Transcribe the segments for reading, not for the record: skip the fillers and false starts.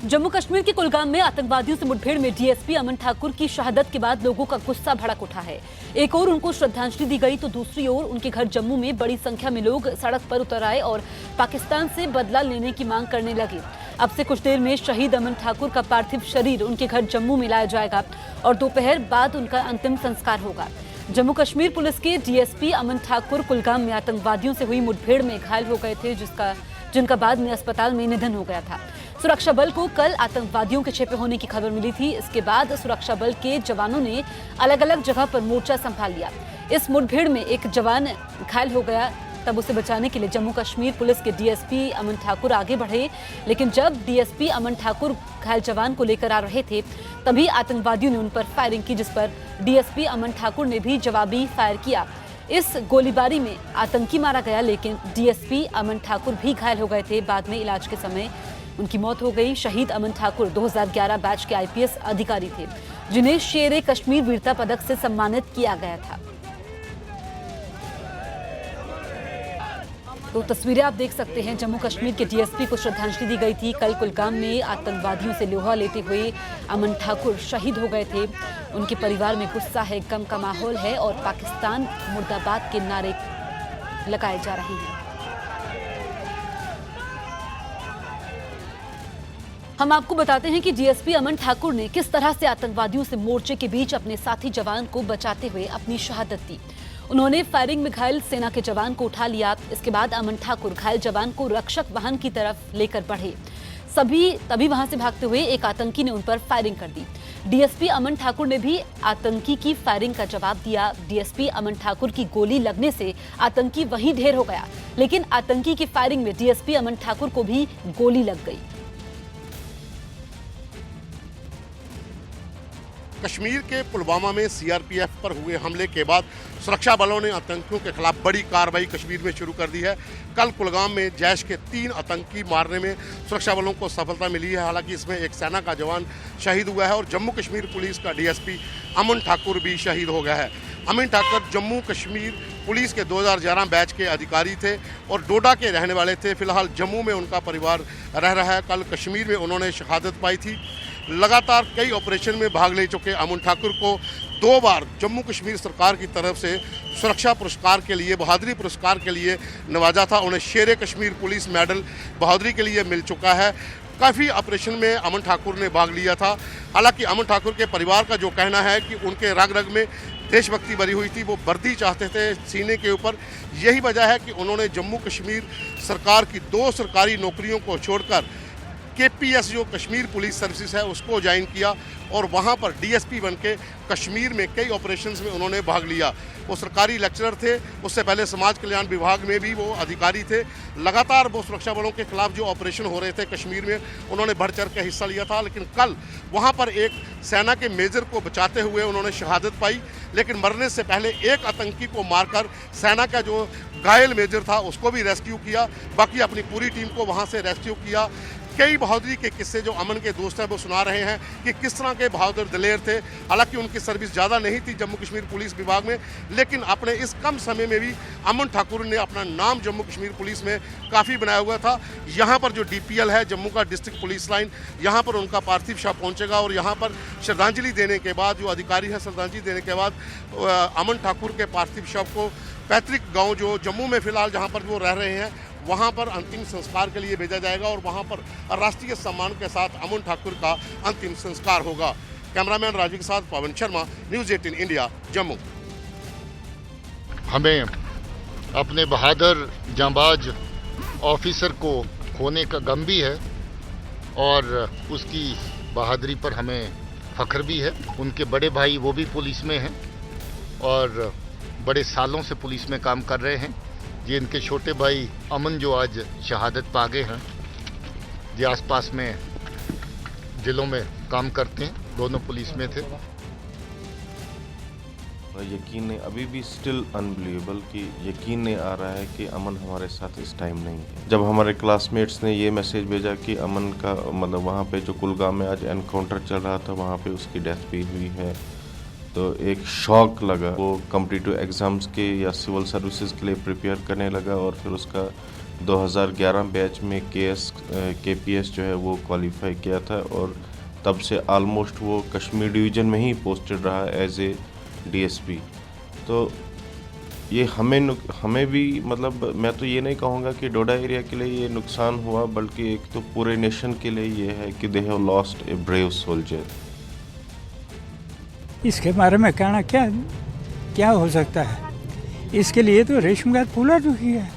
जम्मू कश्मीर के कुलगाम में आतंकवादियों से मुठभेड़ में डीएसपी अमन ठाकुर की शहादत के बाद लोगों का गुस्सा भड़क उठा है। एक ओर उनको श्रद्धांजलि दी गई तो दूसरी ओर उनके घर जम्मू में बड़ी संख्या में लोग सड़क पर उतर आए और पाकिस्तान से बदला लेने की मांग करने लगे। अब से कुछ देर में शहीद अमन ठाकुर का पार्थिव शरीर उनके घर जम्मू में लाया जाएगा और दोपहर बाद उनका अंतिम संस्कार होगा। जम्मू कश्मीर पुलिस के डीएसपी अमन ठाकुर कुलगाम में आतंकवादियों से हुई मुठभेड़ में घायल हो गए थे, जिनका बाद में अस्पताल में निधन हो गया था। सुरक्षा बल को कल आतंकवादियों के छिपे होने की खबर मिली थी। इसके बाद सुरक्षा बल के जवानों ने अलग अलग जगह पर मोर्चा संभाल लिया। इस मुठभेड़ में एक जवान घायल हो गया, तब उसे बचाने के लिए जम्मू कश्मीर पुलिस के डीएसपी अमन ठाकुर आगे बढ़े, लेकिन जब डीएसपी अमन ठाकुर घायल जवान को लेकर आ रहे थे तभी आतंकवादियों ने उन पर फायरिंग की, जिस पर डीएसपी अमन ठाकुर ने भी जवाबी फायर किया। इस गोलीबारी में आतंकी मारा गया, लेकिन डीएसपी अमन ठाकुर भी घायल हो गए थे। बाद में इलाज के समय उनकी मौत हो गई। शहीद अमन ठाकुर 2011 बैच के आईपीएस अधिकारी थे, जिन्हें शेर कश्मीर वीरता पदक से सम्मानित किया गया था। तो तस्वीरें आप देख सकते हैं, जम्मू कश्मीर के डीएसपी को श्रद्धांजलि दी गई थी। कल कुलगाम में आतंकवादियों से लोहा लेते हुए अमन ठाकुर शहीद हो गए थे। उनके परिवार में गुस्सा है, गम का माहौल है और पाकिस्तान मुर्दाबाद के नारे लगाए जा रहे हैं। हम आपको बताते हैं कि डीएसपी अमन ठाकुर ने किस तरह से आतंकवादियों से मोर्चे के बीच अपने साथी जवान को बचाते हुए अपनी शहादत दी। उन्होंने फायरिंग में घायल सेना के जवान को उठा लिया। इसके बाद अमन ठाकुर घायल जवान को रक्षक वाहन की तरफ लेकर बढ़े। तभी वहां से भागते हुए एक आतंकी ने उन पर फायरिंग कर दी। डीएसपी अमन ठाकुर ने भी आतंकी की फायरिंग का जवाब दिया। डीएसपी अमन ठाकुर की गोली लगने से आतंकी वहीं ढेर हो गया, लेकिन आतंकी की फायरिंग में डीएसपी अमन ठाकुर को भी गोली लग गई। कश्मीर के पुलवामा में सीआरपीएफ पर हुए हमले के बाद सुरक्षा बलों ने आतंकियों के खिलाफ बड़ी कार्रवाई कश्मीर में शुरू कर दी है। कल कुलगाम में जैश के 3 आतंकी मारने में सुरक्षा बलों को सफलता मिली है। हालांकि इसमें एक सेना का जवान शहीद हुआ है और जम्मू कश्मीर पुलिस का डीएसपी अमन ठाकुर भी शहीद हो गया है। अमन ठाकुर जम्मू कश्मीर पुलिस के 2011 बैच के अधिकारी थे और डोडा के रहने वाले थे। फिलहाल जम्मू में उनका परिवार रह रहा है। कल कश्मीर में उन्होंने शहादत पाई थी। लगातार कई ऑपरेशन में भाग ले चुके अमन ठाकुर को 2 बार जम्मू कश्मीर सरकार की तरफ से सुरक्षा पुरस्कार के लिए, बहादुरी पुरस्कार के लिए नवाजा था। उन्हें शेर कश्मीर पुलिस मेडल बहादुरी के लिए मिल चुका है। काफ़ी ऑपरेशन में अमन ठाकुर ने भाग लिया था। हालांकि अमन ठाकुर के परिवार का जो कहना है कि उनके रग रग में देशभक्ति भरी हुई थी, वो वर्दी चाहते थे सीने के ऊपर। यही वजह है कि उन्होंने जम्मू कश्मीर सरकार की 2 सरकारी नौकरियों को छोड़कर केपीएस जो कश्मीर पुलिस सर्विसेज है उसको ज्वाइन किया और वहाँ पर डीएसपी बन के कश्मीर में कई ऑपरेशंस में उन्होंने भाग लिया। वो सरकारी लेक्चरर थे, उससे पहले समाज कल्याण विभाग में भी वो अधिकारी थे। लगातार वो सुरक्षा बलों के खिलाफ जो ऑपरेशन हो रहे थे कश्मीर में, उन्होंने बढ़ चढ़ के हिस्सा लिया था। लेकिन कल वहाँ पर एक सेना के मेजर को बचाते हुए उन्होंने शहादत पाई, लेकिन मरने से पहले एक आतंकी को मारकर सेना का जो घायल मेजर था उसको भी रेस्क्यू किया। बाकी अपनी पूरी टीम को वहाँ से रेस्क्यू किया। कई बहादुरी के किस्से जो अमन के दोस्त हैं वो सुना रहे हैं कि किस तरह के बहादुर दिलेर थे। हालांकि उनकी सर्विस ज़्यादा नहीं थी जम्मू कश्मीर पुलिस विभाग में, लेकिन अपने इस कम समय में भी अमन ठाकुर ने अपना नाम जम्मू कश्मीर पुलिस में काफ़ी बनाया हुआ था। यहाँ पर जो डीपीएल है जम्मू का डिस्ट्रिक्ट पुलिस लाइन, यहाँ पर उनका पार्थिव शव पहुँचेगा और यहाँ पर श्रद्धांजलि देने के बाद जो अधिकारी है श्रद्धांजलि देने के बाद अमन ठाकुर के पार्थिव शव को पैतृक गाँव जो जम्मू में फिलहाल जहाँ पर वो रह रहे हैं वहाँ पर अंतिम संस्कार के लिए भेजा जाएगा और वहाँ पर राष्ट्रीय सम्मान के साथ अमन ठाकुर का अंतिम संस्कार होगा। कैमरामैन राजू के साथ पवन शर्मा, न्यूज़ 18 इंडिया, जम्मू। हमें अपने बहादुर जांबाज ऑफिसर को खोने का गम भी है और उसकी बहादुरी पर हमें फख्र भी है। उनके बड़े भाई वो भी पुलिस में हैं और बड़े सालों से पुलिस में काम कर रहे हैं। ये इनके छोटे भाई अमन जो आज शहादत पा गए हैं, ये आसपास में जिलों में काम करते हैं, दोनों पुलिस में थे। यकीन नहीं, अभी भी स्टिल अनबिलीवेबल कि यकीन नहीं आ रहा है कि अमन हमारे साथ इस टाइम नहीं है। जब हमारे क्लासमेट्स ने ये मैसेज भेजा कि अमन का मतलब वहाँ पे जो कुलगाम में आज एनकाउंटर चल रहा था वहाँ पे उसकी डेथ भी हुई है, तो एक शॉक लगा। वो कॉम्पिटिटिव एग्ज़ाम्स के या सिविल सर्विसेज के लिए प्रिपेयर करने लगा और फिर उसका 2011 बैच में KPS जो है वो क्वालिफाई किया था और तब से ऑलमोस्ट वो कश्मीर डिवीज़न में ही पोस्टेड रहा एज ए DSP। तो ये हमें भी मतलब मैं तो ये नहीं कहूँगा कि डोडा एरिया के लिए ये नुकसान हुआ, बल्कि एक तो पूरे नेशन के लिए ये है कि they have lost a brave soldier. इसके बारे में कहना क्या हो सकता है? इसके लिए तो रेशमगाद पूरा दुखी है।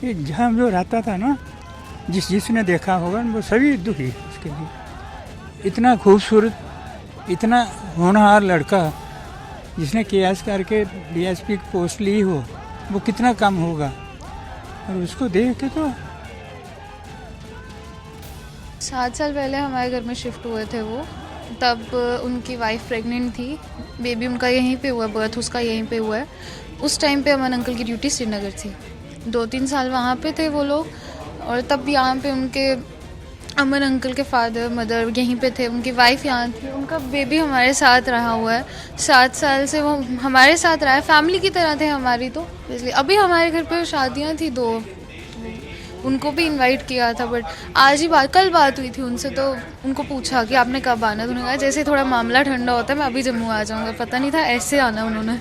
ये जहाँ जो रहता था ना, जिसने देखा होगा वो सभी दुखी है इसके लिए। इतना खूबसूरत, इतना होनहार लड़का जिसने केएस करके DSP की पोस्ट ली हो, वो कितना कम होगा। और उसको देख के तो 7 साल पहले हमारे घर में शिफ्ट हुए थे वो, तब उनकी वाइफ प्रेग्नेंट थी, बेबी उनका यहीं पे हुआ, बर्थ उसका यहीं पे हुआ है। उस टाइम पे अमन अंकल की ड्यूटी श्रीनगर थी, 2-3 साल वहाँ पे थे वो लोग। और तब यहाँ पे उनके अमन अंकल के फादर मदर यहीं पे थे, उनकी वाइफ यहाँ थी, उनका बेबी हमारे साथ रहा हुआ है। 7 साल से वो हमारे साथ रहा है, फैमिली की तरह थे हमारी। तो इसलिए अभी हमारे घर पे शादियाँ थी 2, उनको भी इनवाइट किया था, बट आज ही कल बात हुई थी उनसे, तो उनको पूछा कि आपने कब आना, तो उन्होंने कहा जैसे थोड़ा मामला ठंडा होता है मैं अभी जम्मू आ जाऊँगा। पता नहीं था ऐसे आना उन्होंने।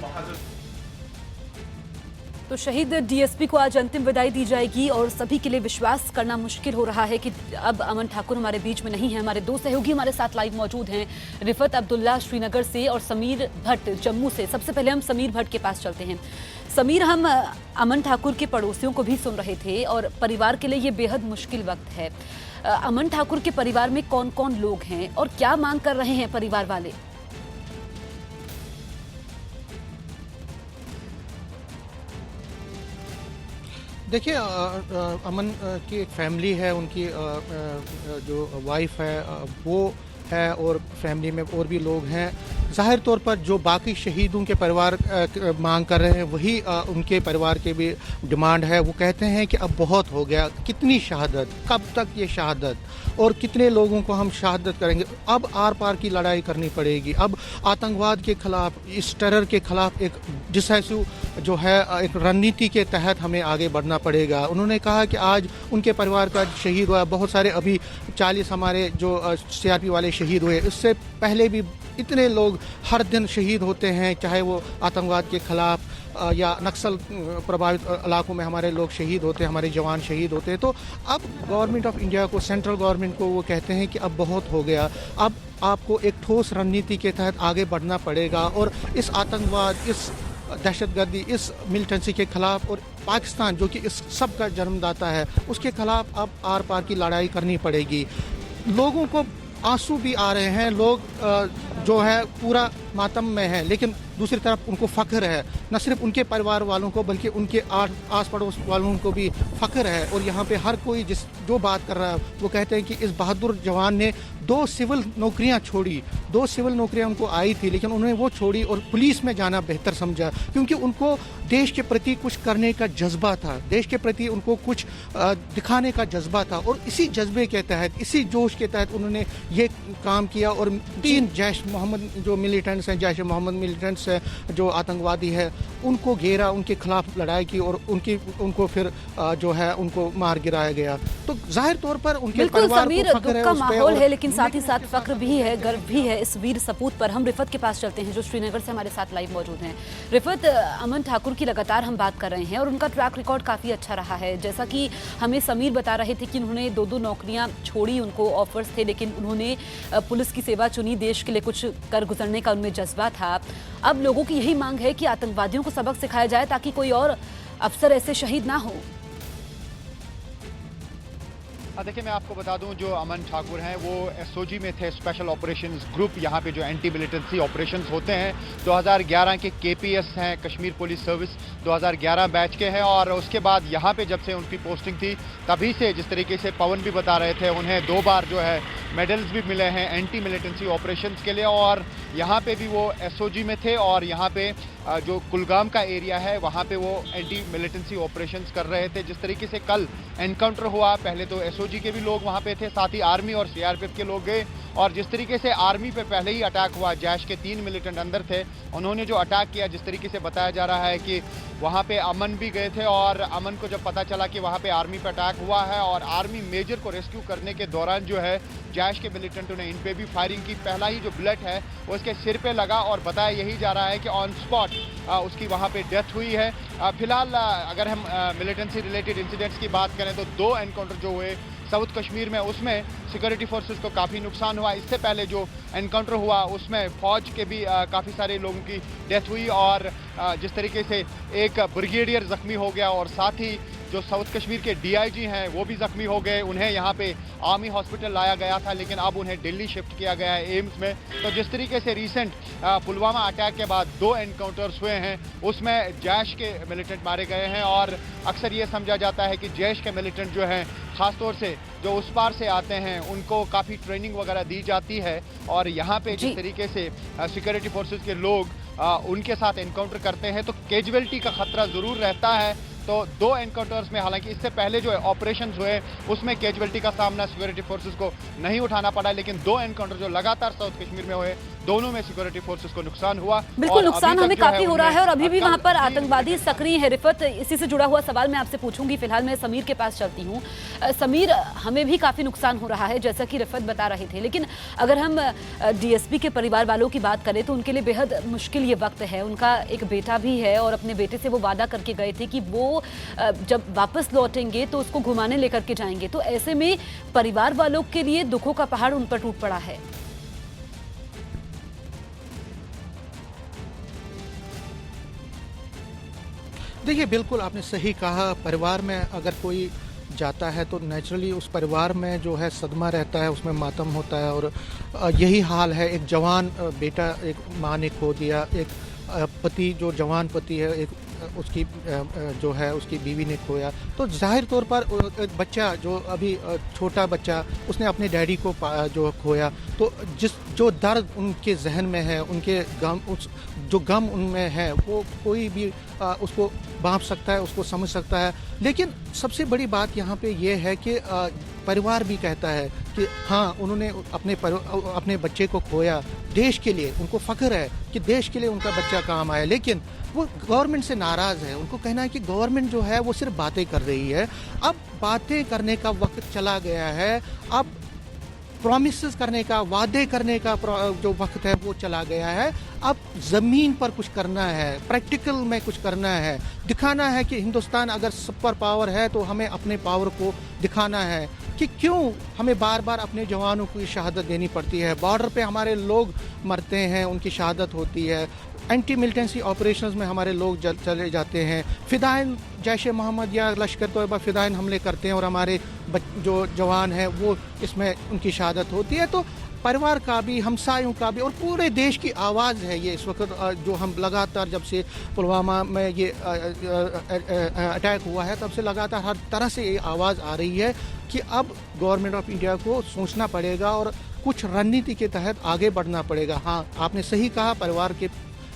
तो शहीद DSP को आज अंतिम विदाई दी जाएगी और सभी के लिए विश्वास करना मुश्किल हो रहा है कि अब अमन ठाकुर हमारे बीच में नहीं है। हमारे 2 सहयोगी हमारे साथ लाइव मौजूद हैं, रिफत अब्दुल्ला श्रीनगर से और समीर भट्ट जम्मू से। सबसे पहले हम समीर भट्ट के पास चलते हैं। समीर, हम अमन ठाकुर के पड़ोसियों को भी सुन रहे थे और परिवार के लिए ये बेहद मुश्किल वक्त है। अमन ठाकुर के परिवार में कौन कौन लोग हैं और क्या मांग कर रहे हैं परिवार वाले? देखिए, अमन की एक फैमिली है, उनकी जो वाइफ है वो है, और फैमिली में और भी लोग हैं। ज़ाहिर तौर पर जो बाकी शहीदों के परिवार मांग कर रहे हैं वही उनके परिवार के भी डिमांड है। वो कहते हैं कि अब बहुत हो गया, कितनी शहादत, कब तक ये शहादत, और कितने लोगों को हम शहादत करेंगे। अब आर पार की लड़ाई करनी पड़ेगी। अब आतंकवाद के खिलाफ, इस टेरर के खिलाफ एक डिसाइसिव जो है एक रणनीति के तहत हमें आगे बढ़ना पड़ेगा। उन्होंने कहा कि आज उनके परिवार का शहीद हुआ, बहुत सारे अभी 40 हमारे जो CRP वाले शहीद हुए, इससे पहले भी इतने लोग हर दिन शहीद होते हैं, चाहे वो आतंकवाद के खिलाफ या नक्सल प्रभावित इलाकों में हमारे लोग शहीद होते हैं, हमारे जवान शहीद होते हैं। तो अब गवर्नमेंट ऑफ इंडिया को, सेंट्रल गवर्नमेंट को वो कहते हैं कि अब बहुत हो गया, अब आपको एक ठोस रणनीति के तहत आगे बढ़ना पड़ेगा और इस आतंकवाद, इस दहशतगर्दी, इस मिलिटेंसी के खिलाफ, और पाकिस्तान जो कि इस सब का जन्मदाता है, उसके खिलाफ अब आर पार की लड़ाई करनी पड़ेगी। लोगों को आंसू भी आ रहे हैं, लोग जो है पूरा मातम में है, लेकिन दूसरी तरफ उनको फ़ख्र है, न सिर्फ उनके परिवार वालों को बल्कि उनके आस पड़ोस वालों को भी फ़ख्र है। और यहाँ पे हर कोई जो बात कर रहा है वो कहते हैं कि इस बहादुर जवान ने 2 सिविल नौकरियाँ छोड़ी, 2 सिविल नौकरियाँ उनको आई थी, लेकिन उन्होंने वो छोड़ी और पुलिस में जाना बेहतर समझा, क्योंकि उनको देश के प्रति कुछ करने का जज्बा था, देश के प्रति उनको कुछ दिखाने का जज्बा था। और इसी जज्बे के तहत, इसी जोश के तहत उन्होंने ये काम किया। और 3 जैश मोहम्मद जो मिलिटेंट्स हैं, जैश मोहम्मद मिलिटेंट्स हैं जो आतंकवादी है, उनको घेरा, उनके खिलाफ लड़ाई की और उनको फिर जो है उनको मार गिराया गया। तो जाहिर तौर पर उनके परिवार को फख्र है, दुख का माहौल है, लेकिन साथ ही साथ फख्र भी है, गर्व भी है इस वीर सपूत पर। हम रिफत के पास चलते हैं जो श्रीनगर से हमारे साथ लाइव मौजूद हैं। रिफत, अमन ठाकुर की लगातार हम बात कर रहे हैं और उनका ट्रैक रिकॉर्ड काफ़ी अच्छा रहा है। जैसा कि हमें समीर बता रहे थे कि उन्होंने 2-2 नौकरियां छोड़ी, उनको ऑफर्स थे, लेकिन उन्होंने पुलिस की सेवा चुनी, देश के लिए कुछ कर गुजरने का उनमें जज्बा था। अब लोगों की यही मांग है कि आतंकवादियों को सबक सिखाया जाए ताकि कोई और अफसर ऐसे शहीद ना हो। देखिए, मैं आपको बता दूं, जो अमन ठाकुर हैं वो SOG में थे, स्पेशल ऑपरेशंस ग्रुप, यहाँ पे जो एंटी मिलिटेंसी ऑपरेशंस होते हैं 2011 के KPS हैं, कश्मीर पुलिस सर्विस 2011 बैच के हैं। और उसके बाद यहाँ पे जब से उनकी पोस्टिंग थी तभी से, जिस तरीके से पवन भी बता रहे थे, उन्हें 2 बार जो है मेडल्स भी मिले हैं एंटी मिलिटेंसी ऑपरेशंस के लिए। और यहाँ पे भी वो SOG में थे और यहाँ पे जो कुलगाम का एरिया है वहाँ पे वो एंटी मिलिटेंसी ऑपरेशंस कर रहे थे। जिस तरीके से कल एनकाउंटर हुआ, पहले तो SOG के भी लोग वहाँ पे थे, साथ ही आर्मी और CRPF के लोग गए और जिस तरीके से आर्मी पे पहले ही अटैक हुआ, जैश के 3 मिलिटेंट अंदर थे, उन्होंने जो अटैक किया, जिस तरीके से बताया जा रहा है कि वहाँ पे अमन भी गए थे और अमन को जब पता चला कि वहाँ पे आर्मी पे अटैक हुआ है और आर्मी मेजर को रेस्क्यू करने के दौरान जो है जैश के मिलिटेंटों ने इन पे भी फायरिंग की। पहला ही जो बुलेट है वो उसके सिर पे लगा और बताया यही जा रहा है कि ऑन स्पॉट उसकी वहाँ पे डेथ हुई है। फिलहाल अगर हम मिलिटेंसी रिलेटेड इंसिडेंट्स की बात करें तो 2 एनकाउंटर जो हुए साउथ कश्मीर में, उसमें सिक्योरिटी फोर्सेस को काफ़ी नुकसान हुआ। इससे पहले जो एनकाउंटर हुआ उसमें फौज के भी काफ़ी सारे लोगों की डेथ हुई और जिस तरीके से एक ब्रिगेडियर जख्मी हो गया और साथ ही जो साउथ कश्मीर के डीआईजी हैं वो भी जख्मी हो गए। उन्हें यहाँ पे आर्मी हॉस्पिटल लाया गया था लेकिन अब उन्हें दिल्ली शिफ्ट किया गया है एम्स में। तो जिस तरीके से रिसेंट पुलवामा अटैक के बाद 2 एनकाउंटर्स हुए हैं उसमें जैश के मिलिटेंट मारे गए हैं और अक्सर ये समझा जाता है कि जैश के मिलिटेंट जो हैं खासतौर से जो उस पार से आते हैं उनको काफ़ी ट्रेनिंग वगैरह दी जाती है और यहाँ पे जिस तरीके से सिक्योरिटी फोर्सेस के लोग उनके साथ एनकाउंटर करते हैं तो कैजुअलिटी का खतरा ज़रूर रहता है। तो 2 एनकाउंटर्स में, हालांकि इससे पहले जो ऑपरेशंस हुए उसमें कैजुअलिटी का सामना सिक्योरिटी फोर्सेस को नहीं उठाना पड़ा, लेकिन 2 एनकाउंटर जो लगातार साउथ कश्मीर में हुए दोनों में सिक्योरिटी फोर्सेस को नुकसान हुआ। बिल्कुल, नुकसान हमें काफी हो रहा है और अभी भी वहां पर आतंकवादी सक्रिय है। रिफत, इसी से जुड़ा हुआ सवाल मैं आपसे पूछूंगी। फिलहाल मैं समीर के पास चलती हूँ। समीर, हमें भी काफी नुकसान हो रहा है जैसा कि रिफत बता रहे थे, लेकिन अगर हम डीएसपी के परिवार वालों की बात करें तो उनके लिए बेहद मुश्किल ये वक्त है। उनका एक बेटा भी है और अपने बेटे से वो वादा करके गए थे कि वो जब वापस लौटेंगे तो उसको घुमाने लेकर के जाएंगे। तो ऐसे में परिवार वालों के लिए दुखों का पहाड़ उन पर टूट पड़ा है। देखिए, बिल्कुल आपने सही कहा। परिवार में अगर कोई जाता है तो नेचुरली उस परिवार में जो है सदमा रहता है, उसमें मातम होता है और यही हाल है। एक जवान बेटा एक माँ ने खो दिया, एक पति जो जवान पति है, एक उसकी जो है उसकी बीवी ने खोया। तो जाहिर तौर पर बच्चा जो अभी छोटा बच्चा उसने अपने डैडी को जो खोया, तो जो दर्द उनके जहन में है, उनके गम, जो गम उनमें है वो कोई भी उसको भांप सकता है, उसको समझ सकता है। लेकिन सबसे बड़ी बात यहाँ पे ये है कि परिवार भी कहता है कि हाँ, उन्होंने अपने बच्चे को खोया देश के लिए। उनको फ़ख्र है कि देश के लिए उनका बच्चा काम आया, लेकिन वो गवर्नमेंट से नाराज़ है। उनको कहना है कि गवर्नमेंट जो है वो सिर्फ बातें कर रही है। अब बातें करने का वक्त चला गया है, अब प्रॉमिसेस करने का, वादे करने का जो वक्त है वो चला गया है। अब ज़मीन पर कुछ करना है, प्रैक्टिकल में कुछ करना है, दिखाना है कि हिंदुस्तान अगर सुपर पावर है तो हमें अपने पावर को दिखाना है कि क्यों हमें बार बार अपने जवानों को शहादत देनी पड़ती है। बॉर्डर पे हमारे लोग मरते हैं, उनकी शहादत होती है। एंटी मिलिटेंसी ऑपरेशंस में हमारे लोग चले जाते हैं। फिदाइन जैश ए मोहम्मद या लश्कर तोयबा फिदाइन हमले करते हैं और हमारे जो जवान हैं वो इसमें उनकी शहादत होती है। तो परिवार का भी, हमसायों का भी और पूरे देश की आवाज़ है ये इस वक्त, जो हम लगातार जब से पुलवामा में ये अटैक हुआ है तब से लगातार हर तरह से ये आवाज़ आ रही है कि अब गवर्नमेंट ऑफ इंडिया को सोचना पड़ेगा और कुछ रणनीति के तहत आगे बढ़ना पड़ेगा। हाँ, आपने सही कहा, परिवार के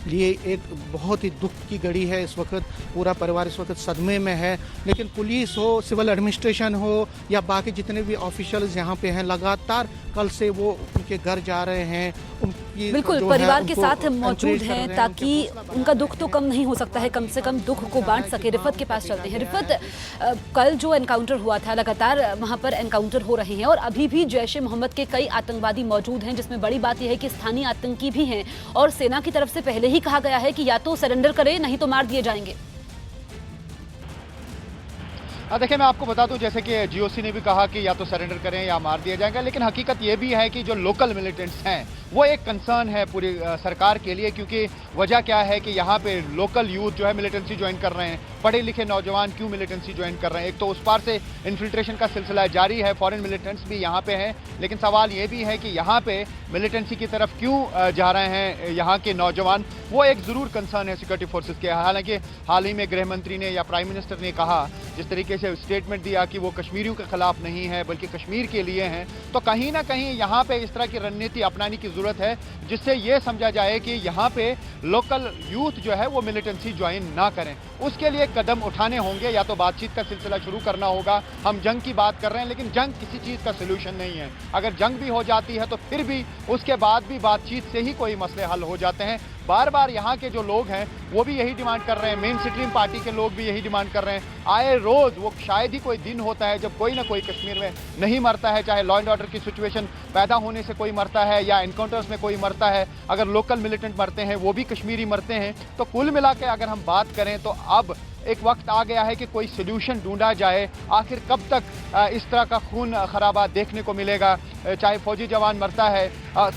लिए एक बहुत ही दुख की घड़ी है इस वक्त। पूरा परिवार इस वक्त सदमे में है, लेकिन पुलिस हो, सिविल एडमिनिस्ट्रेशन हो या बाकी जितने भी ऑफिशियल्स यहाँ पे हैं, लगातार कल से वो उनके घर जा रहे हैं। उनकी बिल्कुल परिवार के साथ मौजूद हैं ताकि उनका दुख तो कम नहीं हो सकता है, कम से कम दुख को बांट सके। रिफत के पास चलते हैं। रिफत, कल जो एनकाउंटर हुआ था, लगातार वहाँ पर एनकाउंटर हो रहे हैं और अभी भी जैश ए मोहम्मद के कई आतंकवादी मौजूद हैं, जिसमें बड़ी बात यह है कि स्थानीय आतंकी भी हैं और सेना की तरफ से पहले ही कहा गया है कि या तो सरेंडर करें नहीं तो मार दिए जाएंगे। देखिए, मैं आपको बता दूं, जैसे कि जीओसी ने भी कहा कि या तो सरेंडर करें या मार दिया जाएगा, लेकिन हकीकत ये भी है कि जो लोकल मिलिटेंट्स हैं वो एक कंसर्न है पूरी सरकार के लिए, क्योंकि वजह क्या है कि यहाँ पे लोकल यूथ जो है मिलिटेंसी ज्वाइन कर रहे हैं। पढ़े लिखे नौजवान क्यों मिलिटेंसी ज्वाइन कर रहे हैं? एक तो उस पार से इन्फिल्ट्रेशन का सिलसिला जारी है, फॉरेन मिलिटेंट्स भी यहाँ पे हैं, लेकिन सवाल ये भी है कि यहाँ पे मिलिटेंसी की तरफ क्यों जा रहे हैं यहाँ के नौजवान, वो एक ज़रूर कंसर्न है सिक्योरिटी फोर्सेज के। हालांकि हाल ही में गृह मंत्री ने या प्राइम मिनिस्टर ने कहा, जिस तरीके से स्टेटमेंट दिया कि वो कश्मीरियों के खिलाफ नहीं है बल्कि कश्मीर के लिए हैं, तो कहीं ना कहीं यहाँ पे इस तरह की रणनीति अपनाने की जरूरत ज़रूरत है, जिससे ये समझा जाए कि यहाँ पे लोकल यूथ जो है वो मिलिटेंसी ज्वाइन ना करें। उसके लिए कदम उठाने होंगे, या तो बातचीत का सिलसिला शुरू करना होगा। हम जंग की बात कर रहे हैं, लेकिन जंग किसी चीज़ का सलूशन नहीं है। अगर जंग भी हो जाती है तो फिर भी उसके बाद भी बातचीत से ही कोई मसले हल हो जाते हैं। बार बार यहाँ के जो लोग हैं वो भी यही डिमांड कर रहे हैं, मेन स्ट्रीम पार्टी के लोग भी यही डिमांड कर रहे हैं। आए रोज़ वो शायद ही कोई दिन होता है जब कोई ना कोई कश्मीर में नहीं मरता है, चाहे लॉ एंड ऑर्डर की सिचुएशन पैदा होने से कोई मरता है या एनकाउंटर्स में कोई मरता है। अगर लोकल मिलिटेंट मरते हैं वो भी कश्मीरी मरते हैं। तो कुल मिला के अगर हम बात करें तो अब एक वक्त आ गया है कि कोई सोल्यूशन ढूंढा जाए। आखिर कब तक इस तरह का खून खराबा देखने को मिलेगा? चाहे फौजी जवान मरता है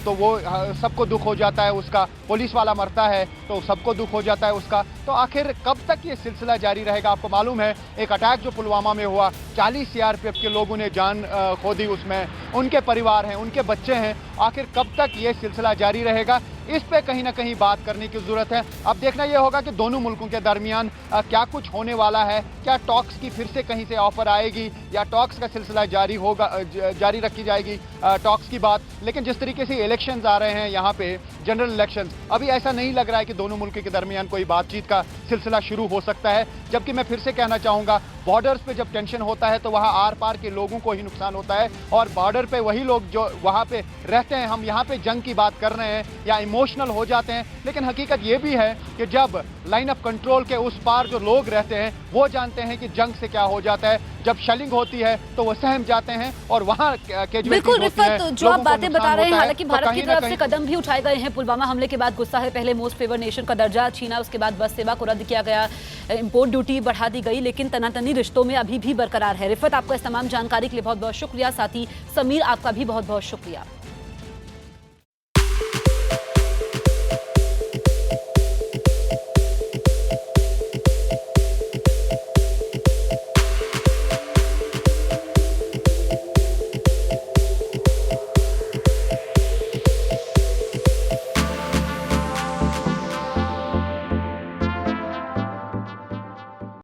तो वो सबको दुख हो जाता है उसका, पुलिस वाला मरता है तो सबको दुख हो जाता है उसका। तो आखिर कब तक ये सिलसिला जारी रहेगा? आपको मालूम है एक अटैक जो पुलवामा में हुआ, 40 CRPF के लोगों ने जान खो दी उसमें, उनके परिवार हैं, उनके बच्चे हैं। आखिर कब तक ये सिलसिला जारी रहेगा? इस पे कहीं ना कहीं बात करने की ज़रूरत है। अब देखना यह होगा कि दोनों मुल्कों के दरमियान क्या कुछ होने वाला है। क्या टॉक्स की फिर से कहीं से ऑफर आएगी या टॉक्स का सिलसिला जारी होगा, जारी रखी जाएगी टॉक्स की बात। लेकिन जिस तरीके से इलेक्शंस आ रहे हैं यहाँ पे, जनरल इलेक्शंस, अभी ऐसा नहीं लग रहा है कि दोनों मुल्कों के दरमियान कोई बातचीत का सिलसिला शुरू हो सकता है। जबकि मैं फिर से कहना चाहूँगा, बॉर्डर्स पे जब टेंशन होता है तो वहाँ आर पार के लोगों को ही नुकसान होता है, और बॉर्डर पे वही लोग जो वहाँ पे रहते हैं, हम यहाँ पे जंग की बात कर रहे हैं या इमोशनल हो जाते हैं, लेकिन हकीकत ये भी है कि जब लाइन ऑफ कंट्रोल के उस पार जो लोग रहते हैं वो जानते हैं कि जंग से क्या हो जाता है। जब शेलिंग होती है तो वो सहम जाते हैं और वहाँ बिल्कुल रिफत, जो आप बातें बता रहे हैं, हालांकि भारत की तरफ से कहीं कदम भी उठाए गए हैं। पुलवामा हमले के बाद गुस्सा है, पहले मोस्ट फेवर नेशन का दर्जा छीना, उसके बाद बस सेवा को रद्द किया गया, इंपोर्ट ड्यूटी बढ़ा दी गई, लेकिन तनातनी रिश्तों में अभी भी बरकरार है। रिफत, आपका इस तमाम जानकारी के लिए बहुत बहुत शुक्रिया। साथ ही समीर, आपका भी बहुत बहुत शुक्रिया।